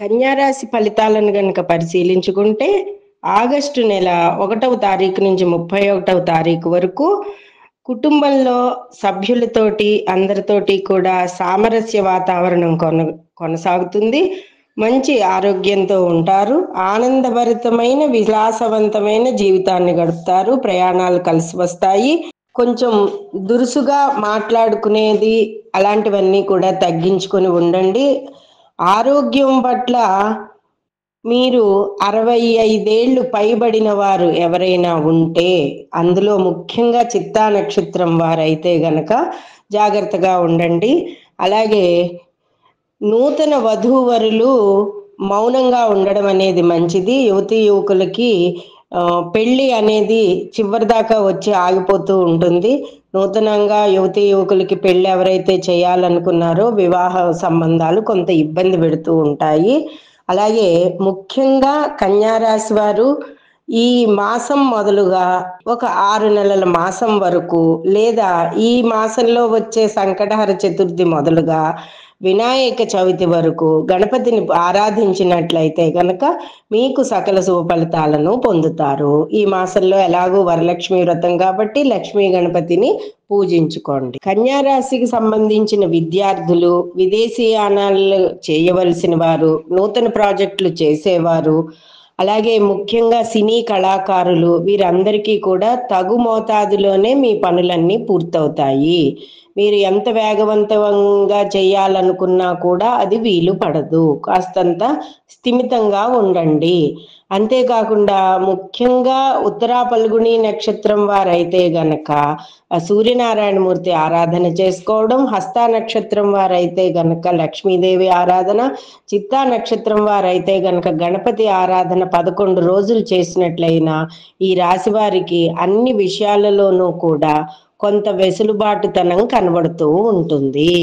కన్యారాశి ఫలితాలను గనక పరిశీలించుకుంటే ఆగస్టు నెల 1వ తారీఖు నుంచి 31వ తారీఖు వరకు కుటుంబంలో సభ్యులతోటి అందరితోటి కూడా సామరస్య వాతావరణం కొనసాగుతుంది. మంచి ఆరోగ్యంతో ఉంటారు. ఆనందభరితమైన విలాసవంతమైన జీవితాన్ని గడుపుతారు. ప్రయాణాలు కలిసి వస్తాయి. కొంచెం దురుసుగా మాట్లాడుకునేది అలాంటివన్నీ కూడా తగ్గించుకొని ఉండండి. ఆరోగ్యం పట్ల మీరు 65 ఏళ్ళు పైబడిన వారు ఎవరైనా ఉంటే, అందులో ముఖ్యంగా చిత్తా నక్షత్రం వారైతే గనక జాగ్రత్తగా ఉండండి. అలాగే నూతన వధూవరులు మౌనంగా ఉండడం అనేది మంచిది. యువతీ యువకులకి పెళ్లి అనేది చివరిదాకా వచ్చి ఆగిపోతూ ఉంటుంది. నూతనంగా యువతీ యువకులకి పెళ్లి ఎవరైతే చేయాలనుకున్నారో వివాహ సంబంధాలు కొంత ఇబ్బంది పెడుతూ ఉంటాయి. అలాగే ముఖ్యంగా కన్యారాశి వారు ఈ మాసం మొదలుగా ఒక 6 నెలల మాసం వరకు, లేదా ఈ మాసంలో వచ్చే సంకటహర చతుర్థి మొదలుగా వినాయక చవితి వరకు గణపతిని ఆరాధించినట్లయితే గనక మీకు సకల శుభ ఫలితాలను పొందుతారు. ఈ మాసంలో ఎలాగూ వరలక్ష్మి వ్రతం కాబట్టి లక్ష్మీ గణపతిని పూజించుకోండి. కన్యా రాశికి సంబంధించిన విద్యార్థులు, విదేశీయానాలు చేయవలసిన వారు, నూతన ప్రాజెక్టులు చేసేవారు, అలాగే ముఖ్యంగా సినీ కళాకారులు వీరందరికీ కూడా తగు మోతాదులోనే మీ పనులన్నీ పూర్తవుతాయి. మీరు ఎంత వేగవంతంగా చేయాలనుకున్నా కూడా అది వీలు పడదు. కాస్తంత స్థిమితంగా ఉండండి. అంతేకాకుండా ముఖ్యంగా ఉత్తరా పల్గుని నక్షత్రం వారైతే గనక సూర్యనారాయణమూర్తి ఆరాధన చేసుకోవడం, హస్త నక్షత్రం వారైతే గనక లక్ష్మీదేవి ఆరాధన, చిత్తా నక్షత్రం వారైతే గనక గణపతి ఆరాధన 11 రోజులు చేసినట్లయినా ఈ రాశి వారికి అన్ని విషయాలలోనూ కూడా కొంత వెసులుబాటుతనం కనబడుతూ ఉంటుంది.